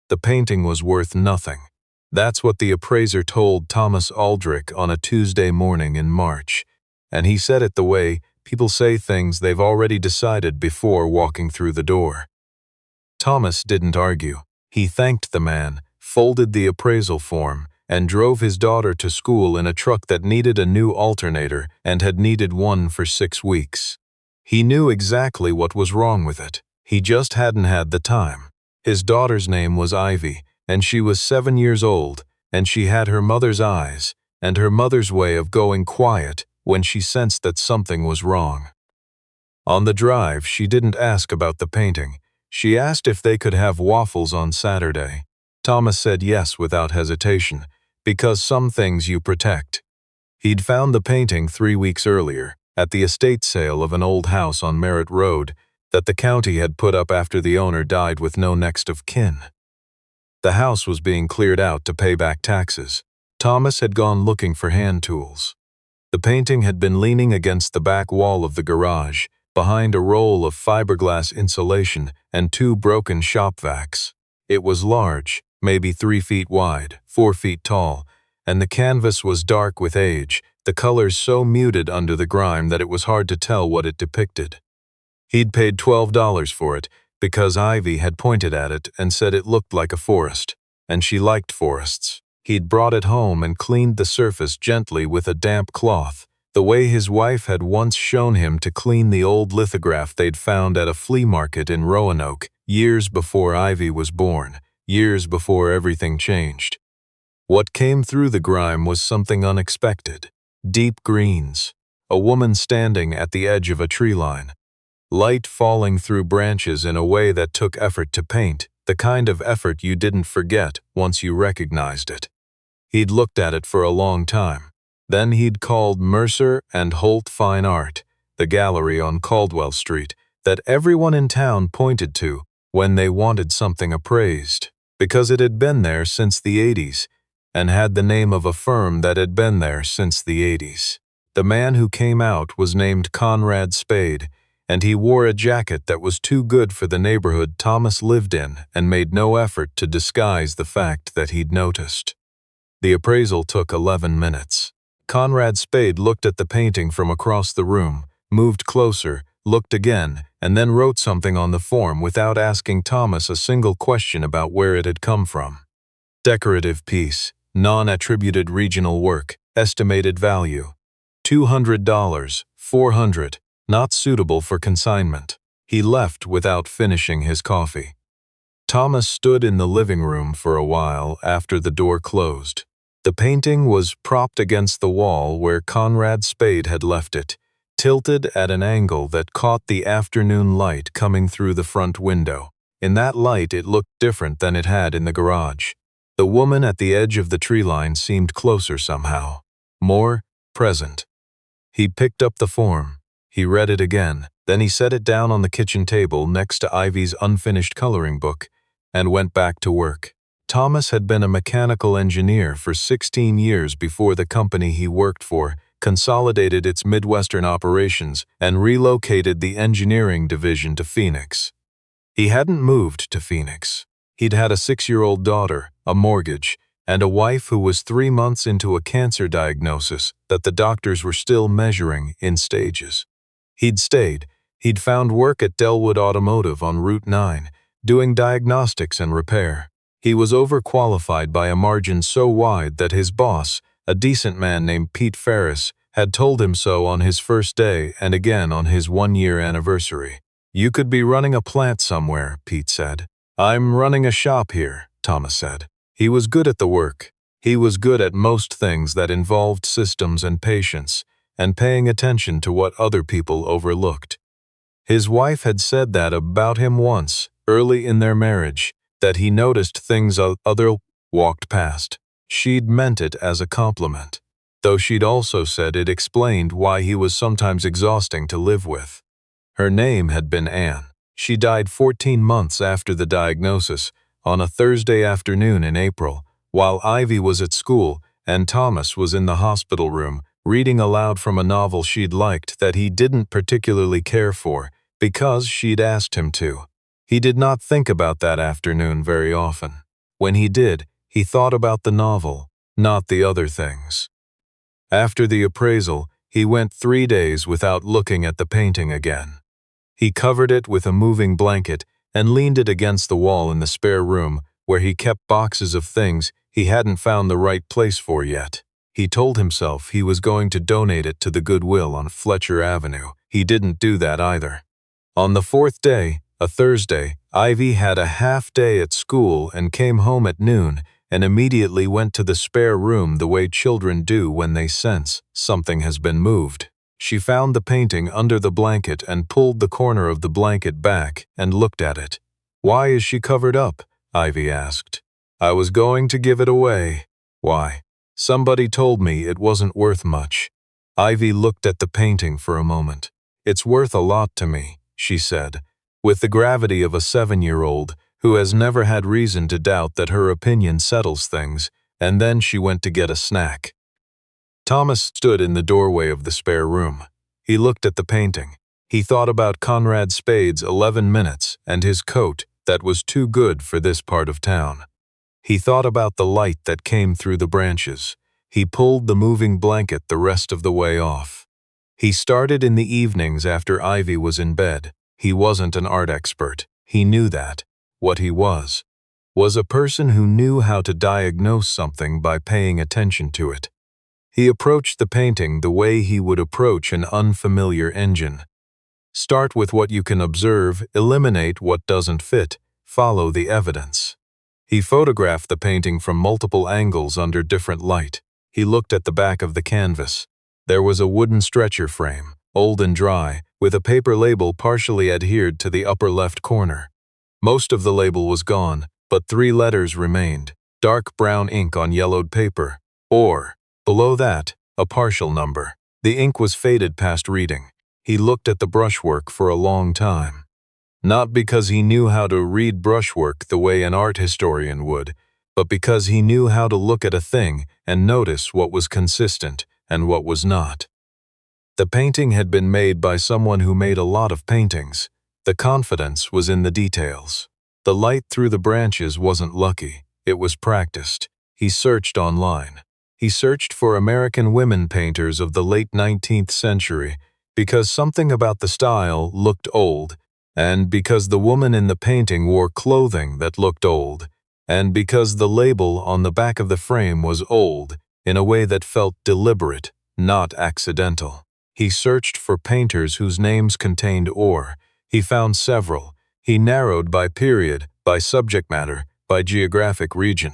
The painting was worth nothing. That's what the appraiser told Thomas Aldric on a Tuesday morning in March. And he said it the way people say things they've already decided before walking through the door. Thomas didn't argue. He thanked the man, folded the appraisal form, and drove his daughter to school in a truck that needed a new alternator and had needed one for 6 weeks. He knew exactly what was wrong with it. He just hadn't had the time. His daughter's name was Ivy, and she was 7 years old, and she had her mother's eyes and her mother's way of going quiet when she sensed that something was wrong. On the drive, she didn't ask about the painting. She asked if they could have waffles on Saturday. Thomas said yes without hesitation, because some things you protect. He'd found the painting 3 weeks earlier, at the estate sale of an old house on Merritt Road that the county had put up after the owner died with no next of kin. The house was being cleared out to pay back taxes. Thomas had gone looking for hand tools. The painting had been leaning against the back wall of the garage, behind a roll of fiberglass insulation and 2 broken shop vacs. It was large, maybe 3 feet wide, 4 feet tall, and the canvas was dark with age, the colors so muted under the grime that it was hard to tell what it depicted. He'd paid $12 for it because Ivy had pointed at it and said it looked like a forest, and she liked forests. He'd brought it home and cleaned the surface gently with a damp cloth, the way his wife had once shown him to clean the old lithograph they'd found at a flea market in Roanoke years before Ivy was born, years before everything changed. What came through the grime was something unexpected. Deep greens, a woman standing at the edge of a tree line, light falling through branches in a way that took effort to paint, the kind of effort you didn't forget once you recognized it. He'd looked at it for a long time. Then he'd called Mercer and Holt Fine Art, the gallery on Caldwell Street, that everyone in town pointed to when they wanted something appraised, because it had been there since the 80s, and had the name of a firm that had been there since the 80s. The man who came out was named Conrad Spade, and he wore a jacket that was too good for the neighborhood Thomas lived in and made no effort to disguise the fact that he'd noticed. The appraisal took 11 minutes. Conrad Spade looked at the painting from across the room, moved closer, looked again, and then wrote something on the form without asking Thomas a single question about where it had come from. Decorative piece, non-attributed regional work, estimated value. $200, $400, not suitable for consignment. He left without finishing his coffee. Thomas stood in the living room for a while after the door closed. The painting was propped against the wall where Conrad Spade had left it, tilted at an angle that caught the afternoon light coming through the front window. In that light, it looked different than it had in the garage. The woman at the edge of the tree line seemed closer somehow, more present. He picked up the form. He read it again. Then he set it down on the kitchen table next to Ivy's unfinished coloring book and went back to work. Thomas had been a mechanical engineer for 16 years before the company he worked for consolidated its Midwestern operations and relocated the engineering division to Phoenix. He hadn't moved to Phoenix. He'd had a 6-year-old daughter, a mortgage, and a wife who was 3 months into a cancer diagnosis that the doctors were still measuring in stages. He'd stayed. He'd found work at Delwood Automotive on Route 9, doing diagnostics and repair. He was overqualified by a margin so wide that his boss, a decent man named Pete Ferris, had told him so on his first day and again on his 1-year anniversary. "You could be running a plant somewhere," Pete said. "I'm running a shop here," Thomas said. He was good at the work. He was good at most things that involved systems and patience, and paying attention to what other people overlooked. His wife had said that about him once, early in their marriage, that he noticed things other walked past. She'd meant it as a compliment, though she'd also said it explained why he was sometimes exhausting to live with. Her name had been Anne. She died 14 months after the diagnosis, on a Thursday afternoon in April, while Ivy was at school and Thomas was in the hospital room, reading aloud from a novel she'd liked that he didn't particularly care for because she'd asked him to. He did not think about that afternoon very often. When he did, he thought about the novel, not the other things. After the appraisal, he went 3 days without looking at the painting again. He covered it with a moving blanket and leaned it against the wall in the spare room where he kept boxes of things he hadn't found the right place for yet. He told himself he was going to donate it to the Goodwill on Fletcher Avenue. He didn't do that either. On the 4th day, a Thursday, Ivy had a half day at school and came home at noon and immediately went to the spare room the way children do when they sense something has been moved. She found the painting under the blanket and pulled the corner of the blanket back and looked at it. "Why is she covered up?" Ivy asked. "I was going to give it away." "Why?" "Somebody told me it wasn't worth much." Ivy looked at the painting for a moment. "It's worth a lot to me," she said, with the gravity of a 7-year-old who has never had reason to doubt that her opinion settles things, and then she went to get a snack. Thomas stood in the doorway of the spare room. He looked at the painting. He thought about Conrad Spade's 11 minutes and his coat that was too good for this part of town. He thought about the light that came through the branches. He pulled the moving blanket the rest of the way off. He started in the evenings after Ivy was in bed. He wasn't an art expert. He knew that. What he was a person who knew how to diagnose something by paying attention to it. He approached the painting the way he would approach an unfamiliar engine. Start with what you can observe, eliminate what doesn't fit, follow the evidence. He photographed the painting from multiple angles under different light. He looked at the back of the canvas. There was a wooden stretcher frame, old and dry, with a paper label partially adhered to the upper left corner. Most of the label was gone, but 3 letters remained, dark brown ink on yellowed paper, or, below that, a partial number. The ink was faded past reading. He looked at the brushwork for a long time. Not because he knew how to read brushwork the way an art historian would, but because he knew how to look at a thing and notice what was consistent and what was not. The painting had been made by someone who made a lot of paintings. The confidence was in the details. The light through the branches wasn't lucky, it was practiced. He searched online. He searched for American women painters of the late 19th century because something about the style looked old, and because the woman in the painting wore clothing that looked old, and because the label on the back of the frame was old in a way that felt deliberate, not accidental. He searched for painters whose names contained "or." He found several. He narrowed by period, by subject matter, by geographic region.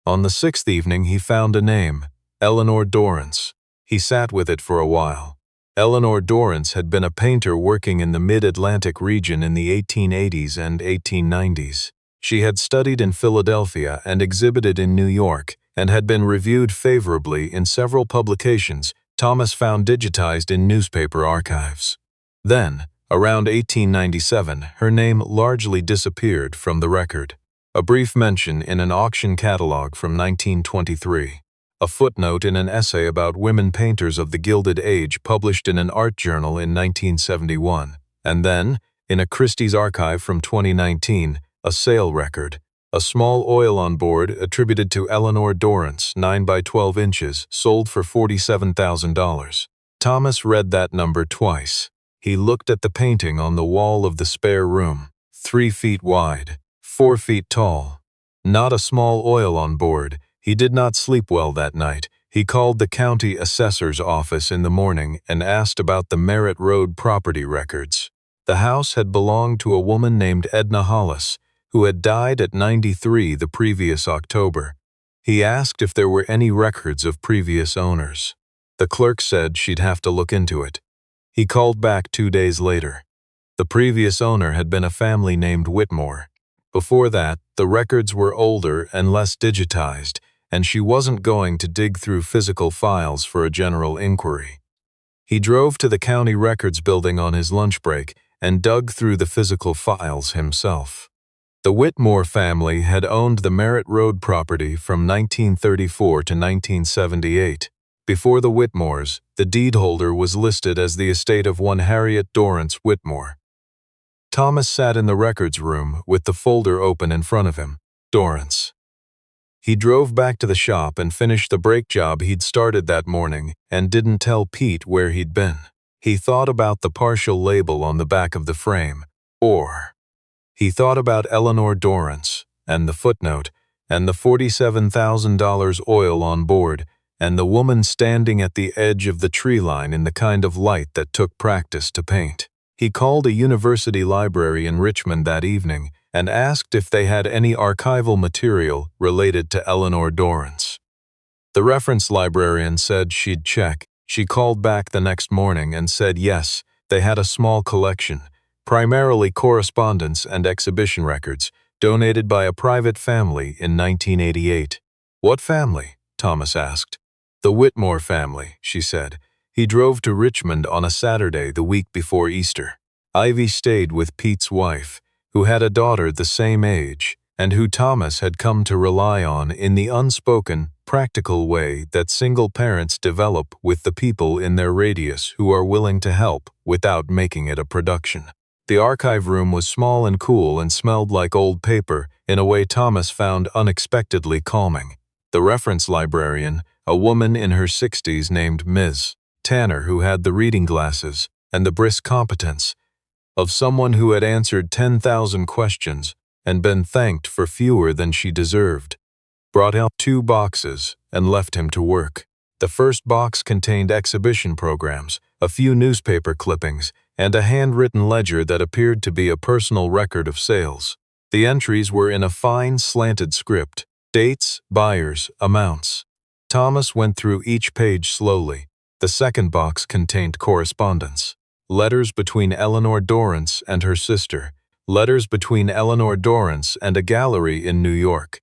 On the 6th evening he found a name, Eleanor Dorrance. He sat with it for a while. Eleanor Dorrance had been a painter working in the mid-Atlantic region in the 1880s and 1890s. She had studied in Philadelphia and exhibited in New York, and had been reviewed favorably in several publications Thomas found digitized in newspaper archives. Then, around 1897, her name largely disappeared from the record. A brief mention in an auction catalog from 1923. A footnote in an essay about women painters of the Gilded Age published in an art journal in 1971. And then, in a Christie's archive from 2019, a sale record. A small oil on board attributed to Eleanor Dorrance, 9 by 12 inches, sold for $47,000. Thomas read that number twice. He looked at the painting on the wall of the spare room, 3 feet wide, 4 feet tall. Not a small oil on board. He did not sleep well that night. He called the county assessor's office in the morning and asked about the Merritt Road property records. The house had belonged to a woman named Edna Hollis, who had died at 93 the previous October. He asked if there were any records of previous owners. The clerk said she'd have to look into it. He called back 2 days later. The previous owner had been a family named Whitmore. Before that, the records were older and less digitized, and she wasn't going to dig through physical files for a general inquiry. He drove to the county records building on his lunch break and dug through the physical files himself. The Whitmore family had owned the Merritt Road property from 1934 to 1978. Before the Whitmores, the deed holder was listed as the estate of one Harriet Dorrance Whitmore. Thomas sat in the records room with the folder open in front of him. Dorrance. He drove back to the shop and finished the brake job he'd started that morning and didn't tell Pete where he'd been. He thought about the partial label on the back of the frame, or. He thought about Eleanor Dorrance, and the footnote, and the $47,000 oil on board, and the woman standing at the edge of the tree line in the kind of light that took practice to paint. He called a university library in Richmond that evening and asked if they had any archival material related to Eleanor Dorrance. The reference librarian said she'd check. She called back the next morning and said yes, they had a small collection, primarily correspondence and exhibition records, donated by a private family in 1988. What family? Thomas asked. The Whitmore family, she said. He drove to Richmond on a Saturday the week before Easter. Ivy stayed with Pete's wife, who had a daughter the same age, and who Thomas had come to rely on in the unspoken, practical way that single parents develop with the people in their radius who are willing to help without making it a production. The archive room was small and cool and smelled like old paper in a way Thomas found unexpectedly calming. The reference librarian, a woman in her 60s named Ms. Tanner, who had the reading glasses and the brisk competence of someone who had answered 10,000 questions and been thanked for fewer than she deserved, brought out 2 boxes and left him to work. The first box contained exhibition programs, a few newspaper clippings, and a handwritten ledger that appeared to be a personal record of sales. The entries were in a fine, slanted script: dates, buyers, amounts. Thomas went through each page slowly. The second box contained correspondence. Letters between Eleanor Dorrance and her sister. Letters between Eleanor Dorrance and a gallery in New York.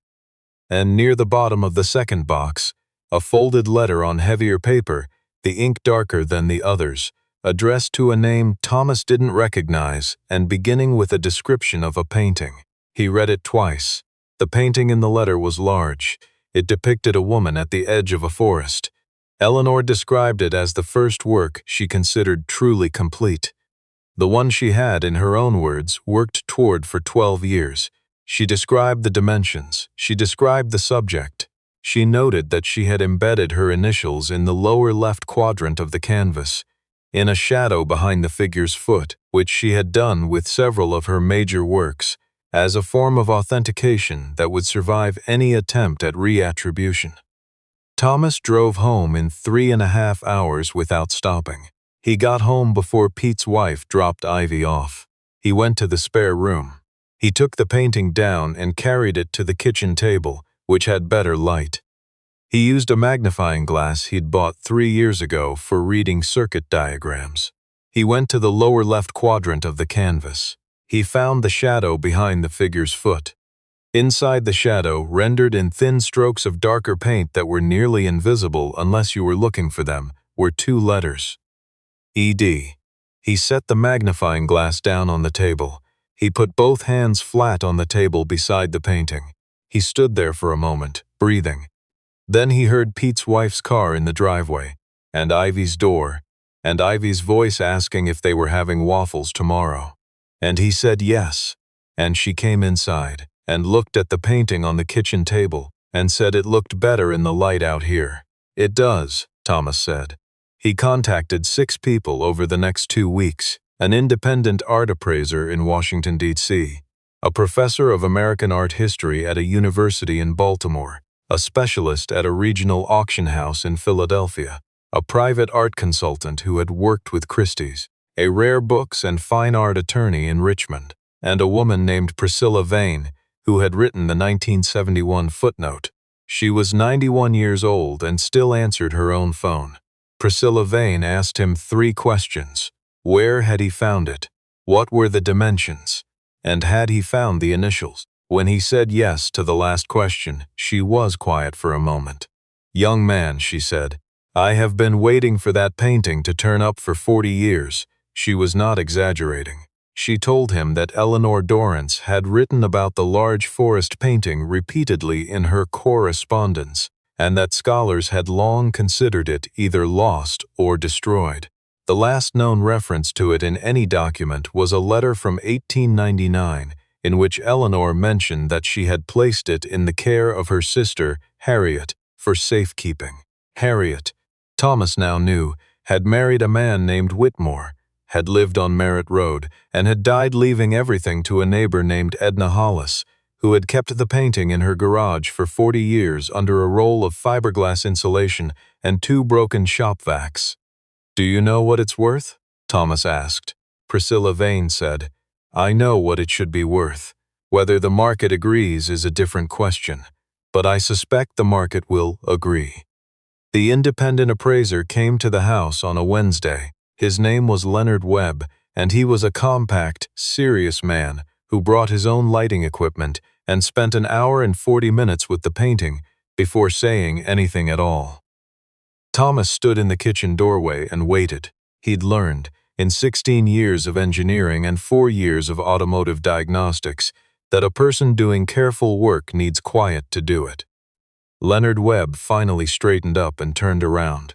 And near the bottom of the second box, a folded letter on heavier paper, the ink darker than the others, addressed to a name Thomas didn't recognize and beginning with a description of a painting. He read it twice. The painting in the letter was large. It depicted a woman at the edge of a forest. Eleanor described it as the first work she considered truly complete. The one she had, in her own words, worked toward for 12 years. She described the dimensions. She described the subject. She noted that she had embedded her initials in the lower left quadrant of the canvas, in a shadow behind the figure's foot, which she had done with several of her major works, as a form of authentication that would survive any attempt at reattribution. Thomas drove home in 3.5 hours without stopping. He got home before Pete's wife dropped Ivy off. He went to the spare room. He took the painting down and carried it to the kitchen table, which had better light. He used a magnifying glass he'd bought 3 years ago for reading circuit diagrams. He went to the lower left quadrant of the canvas. He found the shadow behind the figure's foot. Inside the shadow, rendered in thin strokes of darker paint that were nearly invisible unless you were looking for them, were 2 letters. ED. He set the magnifying glass down on the table. He put both hands flat on the table beside the painting. He stood there for a moment, breathing. Then he heard Pete's wife's car in the driveway, and Ivy's door, and Ivy's voice asking if they were having waffles tomorrow. And he said yes, and she came inside and looked at the painting on the kitchen table and said it looked better in the light out here. It does, Thomas said. He contacted 6 people over the next 2 weeks, an independent art appraiser in Washington, D.C., a professor of American art history at a university in Baltimore, a specialist at a regional auction house in Philadelphia, a private art consultant who had worked with Christie's, a rare books and fine art attorney in Richmond, and a woman named Priscilla Vane, who had written the 1971 footnote. She was 91 years old and still answered her own phone. Priscilla Vane asked him 3 questions. Where had he found it? What were the dimensions? And had he found the initials? When he said yes to the last question, she was quiet for a moment. "Young man," she said, "I have been waiting for that painting to turn up for 40 years. She was not exaggerating. She told him that Eleanor Dorrance had written about the large forest painting repeatedly in her correspondence, and that scholars had long considered it either lost or destroyed. The last known reference to it in any document was a letter from 1899, in which Eleanor mentioned that she had placed it in the care of her sister, Harriet, for safekeeping. Harriet, Thomas now knew, had married a man named Whitmore, had lived on Merritt Road, and had died leaving everything to a neighbor named Edna Hollis, who had kept the painting in her garage for 40 years under a roll of fiberglass insulation and 2 broken shop vacs. "Do you know what it's worth?" Thomas asked. Priscilla Vane said, "I know what it should be worth. Whether the market agrees is a different question, but I suspect the market will agree." The independent appraiser came to the house on a Wednesday. His name was Leonard Webb, and he was a compact, serious man who brought his own lighting equipment and spent an hour and 40 minutes with the painting before saying anything at all. Thomas stood in the kitchen doorway and waited. He'd learned, in 16 years of engineering and 4 years of automotive diagnostics, that a person doing careful work needs quiet to do it. Leonard Webb finally straightened up and turned around.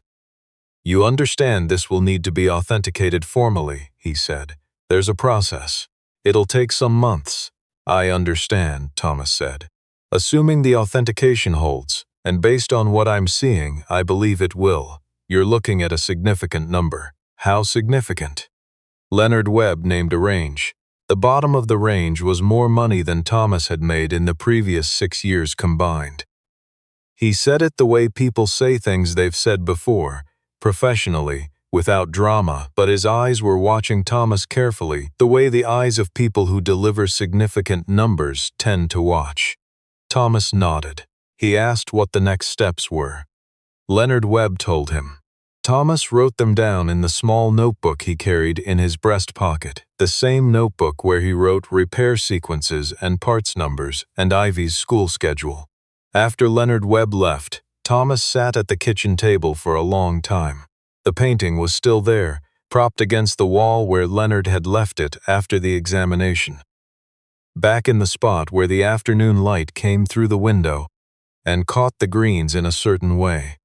"You understand this will need to be authenticated formally," he said. "There's a process. It'll take some months." "I understand," Thomas said. "Assuming the authentication holds, and based on what I'm seeing, I believe it will. You're looking at a significant number." "How significant?" Leonard Webb named a range. The bottom of the range was more money than Thomas had made in the previous 6 years combined. He said it the way people say things they've said before, professionally, without drama, but his eyes were watching Thomas carefully, the way the eyes of people who deliver significant numbers tend to watch. Thomas nodded. He asked what the next steps were. Leonard Webb told him. Thomas wrote them down in the small notebook he carried in his breast pocket, the same notebook where he wrote repair sequences and parts numbers and Ivy's school schedule. After Leonard Webb left, Thomas sat at the kitchen table for a long time. The painting was still there, propped against the wall where Leonard had left it after the examination. Back in the spot where the afternoon light came through the window and caught the greens in a certain way.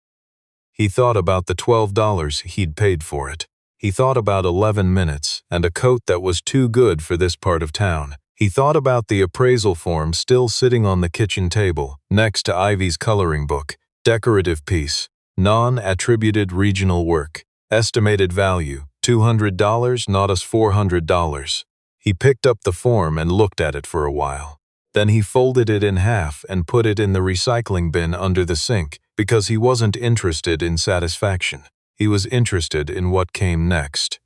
He thought about the $12 he'd paid for it. He thought about 11 minutes and a coat that was too good for this part of town. He thought about the appraisal form still sitting on the kitchen table, next to Ivy's coloring book, decorative piece, non-attributed regional work, estimated value, $200, not as $400. He picked up the form and looked at it for a while. Then he folded it in half and put it in the recycling bin under the sink, because he wasn't interested in satisfaction. He was interested in what came next.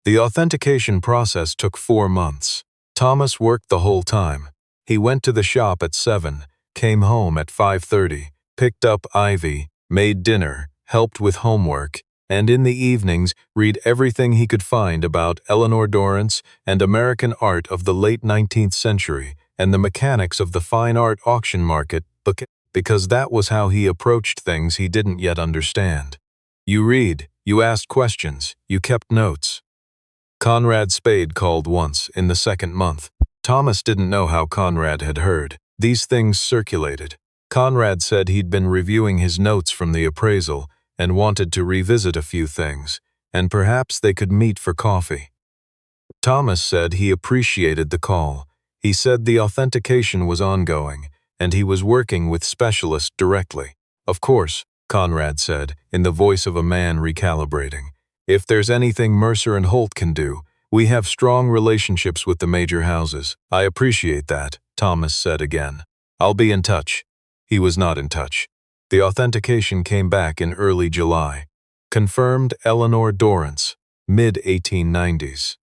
The authentication process took 4 months. Thomas worked the whole time. He went to the shop at 7, came home at 5:30, picked up Ivy, made dinner, helped with homework, and in the evenings read everything he could find about Eleanor Dorrance and American art of the late 19th century and the mechanics of the fine art auction market, because that was how he approached things he didn't yet understand. You read, you asked questions, you kept notes. Conrad Spade called once, in the 2nd month. Thomas didn't know how Conrad had heard. These things circulated. Conrad said he'd been reviewing his notes from the appraisal and wanted to revisit a few things, and perhaps they could meet for coffee. Thomas said he appreciated the call. He said the authentication was ongoing, and he was working with specialists directly. Of course, Conrad said, in the voice of a man recalibrating. If there's anything Mercer and Holt can do, we have strong relationships with the major houses. I appreciate that, Thomas said again. I'll be in touch. He was not in touch. The authentication came back in early July. Confirmed Eleanor Dorrance, mid-1890s.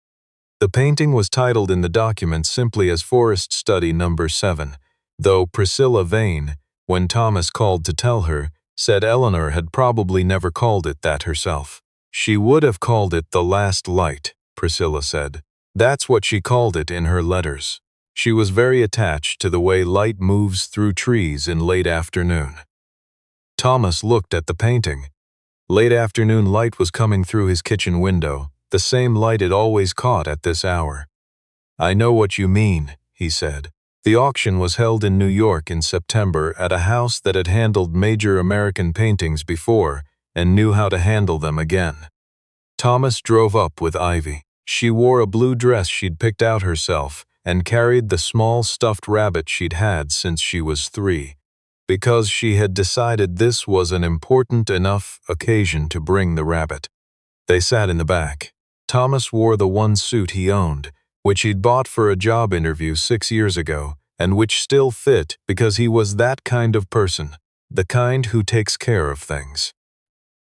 The painting was titled in the document simply as Forest Study No. 7, though Priscilla Vane, when Thomas called to tell her, said Eleanor had probably never called it that herself. She would have called it The Last Light, Priscilla said. That's what she called it in her letters. She was very attached to the way light moves through trees in late afternoon. Thomas looked at the painting. Late afternoon light was coming through his kitchen window, the same light it always caught at this hour. I know what you mean, he said. The auction was held in New York in September at a house that had handled major American paintings before and knew how to handle them again. Thomas drove up with Ivy. She wore a blue dress she'd picked out herself, and carried the small stuffed rabbit she'd had since she was 3, because she had decided this was an important enough occasion to bring the rabbit. They sat in the back. Thomas wore the one suit he owned, which he'd bought for a job interview 6 years ago, and which still fit because he was that kind of person, the kind who takes care of things.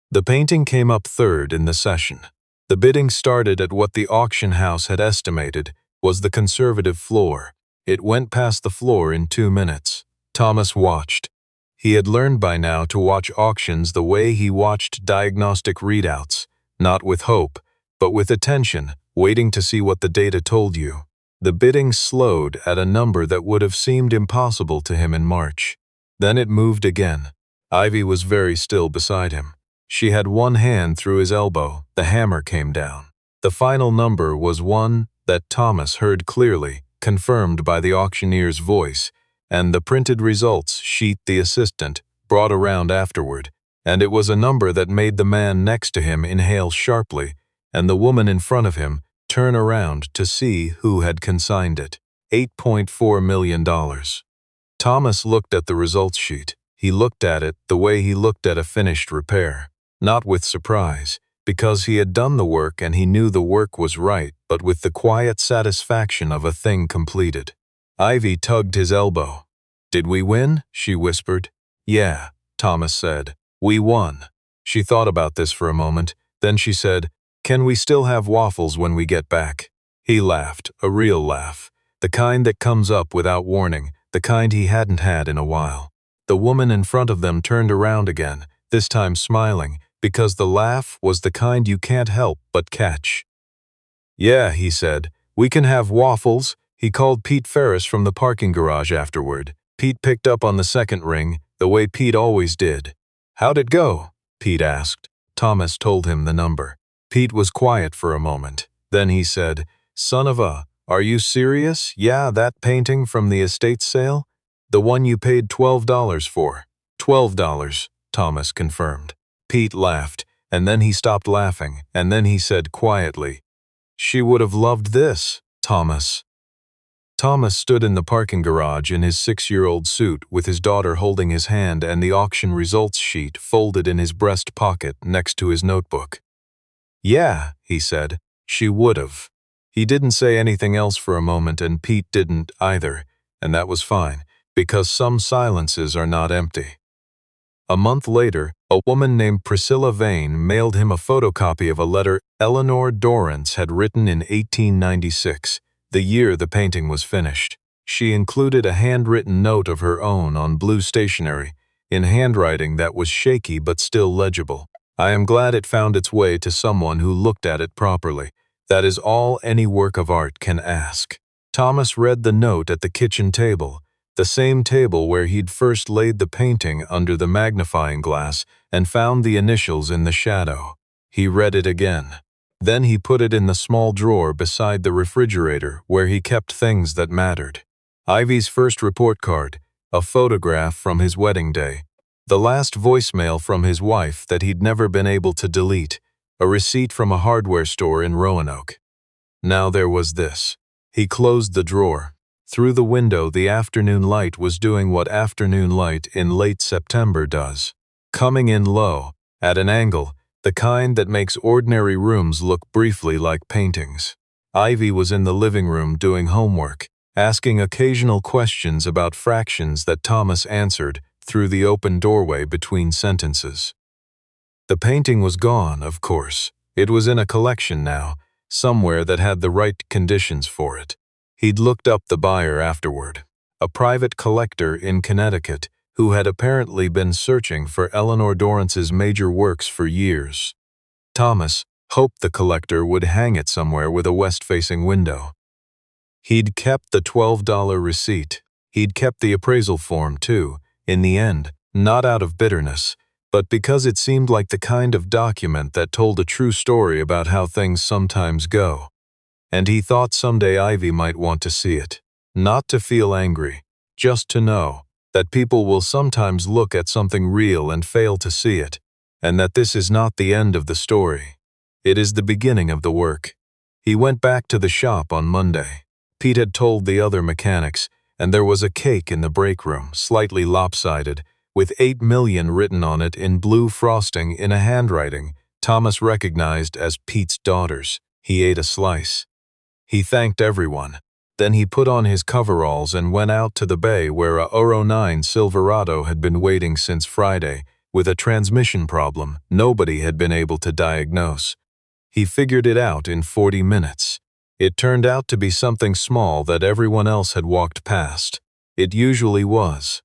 The painting came up third in the session. The bidding started at what the auction house had estimated was the conservative floor. It went past the floor in 2 minutes. Thomas watched. He had learned by now to watch auctions the way he watched diagnostic readouts, not with hope, but with attention, waiting to see what the data told you. The bidding slowed at a number that would have seemed impossible to him in March. Then it moved again. Ivy was very still beside him. She had one hand through his elbow. The hammer came down. The final number was one that Thomas heard clearly, confirmed by the auctioneer's voice, and the printed results sheet the assistant brought around afterward, and it was a number that made the man next to him inhale sharply, and the woman in front of him turn around to see who had consigned it. $8.4 million. Thomas looked at the results sheet. He looked at it the way he looked at a finished repair. Not with surprise, because he had done the work and he knew the work was right, but with the quiet satisfaction of a thing completed. Ivy tugged his elbow. "Did we win?" she whispered. "Yeah," Thomas said. "We won." She thought about this for a moment. Then she said, "Can we still have waffles when we get back?" He laughed, a real laugh, the kind that comes up without warning, the kind he hadn't had in a while. The woman in front of them turned around again, this time smiling, because the laugh was the kind you can't help but catch. "Yeah," he said, "we can have waffles." He called Pete Ferris from the parking garage afterward. Pete picked up on the second ring, the way Pete always did. "How'd it go?" Pete asked. Thomas told him the number. Pete was quiet for a moment. Then he said, "Son of a, are you serious? Yeah, that painting from the estate sale? The one you paid $12 for." $12, Thomas confirmed. Pete laughed, and then he stopped laughing, and then he said quietly, "She would have loved this, Thomas." Thomas stood in the parking garage in his 6-year-old suit with his daughter holding his hand and the auction results sheet folded in his breast pocket next to his notebook. "Yeah," he said, "she would have." He didn't say anything else for a moment, and Pete didn't either, and that was fine, because some silences are not empty. A month later, a woman named Priscilla Vane mailed him a photocopy of a letter Eleanor Dorrance had written in 1896, the year the painting was finished. She included a handwritten note of her own on blue stationery, in handwriting that was shaky but still legible. "I am glad it found its way to someone who looked at it properly. That is all any work of art can ask." Thomas read the note at the kitchen table, the same table where he'd first laid the painting under the magnifying glass and found the initials in the shadow. He read it again. Then he put it in the small drawer beside the refrigerator where he kept things that mattered. Ivy's first report card, a photograph from his wedding day, the last voicemail from his wife that he'd never been able to delete, a receipt from a hardware store in Roanoke. Now there was this. He closed the drawer. Through the window, the afternoon light was doing what afternoon light in late September does. Coming in low, at an angle, the kind that makes ordinary rooms look briefly like paintings. Ivy was in the living room doing homework, asking occasional questions about fractions that Thomas answered through the open doorway between sentences. The painting was gone, of course. It was in a collection now, somewhere that had the right conditions for it. He'd looked up the buyer afterward, a private collector in Connecticut who had apparently been searching for Eleanor Dorrance's major works for years. Thomas hoped the collector would hang it somewhere with a west-facing window. He'd kept the $12 receipt. He'd kept the appraisal form, too, in the end, not out of bitterness, but because it seemed like the kind of document that told a true story about how things sometimes go. And he thought someday Ivy might want to see it. Not to feel angry, just to know that people will sometimes look at something real and fail to see it, and that this is not the end of the story. It is the beginning of the work. He went back to the shop on Monday. Pete had told the other mechanics, and there was a cake in the break room, slightly lopsided, with 8 million written on it in blue frosting in a handwriting Thomas recognized as Pete's daughter's. He ate a slice. He thanked everyone. Then he put on his coveralls and went out to the bay where a 009 Silverado had been waiting since Friday, with a transmission problem nobody had been able to diagnose. He figured it out in 40 minutes. It turned out to be something small that everyone else had walked past. It usually was.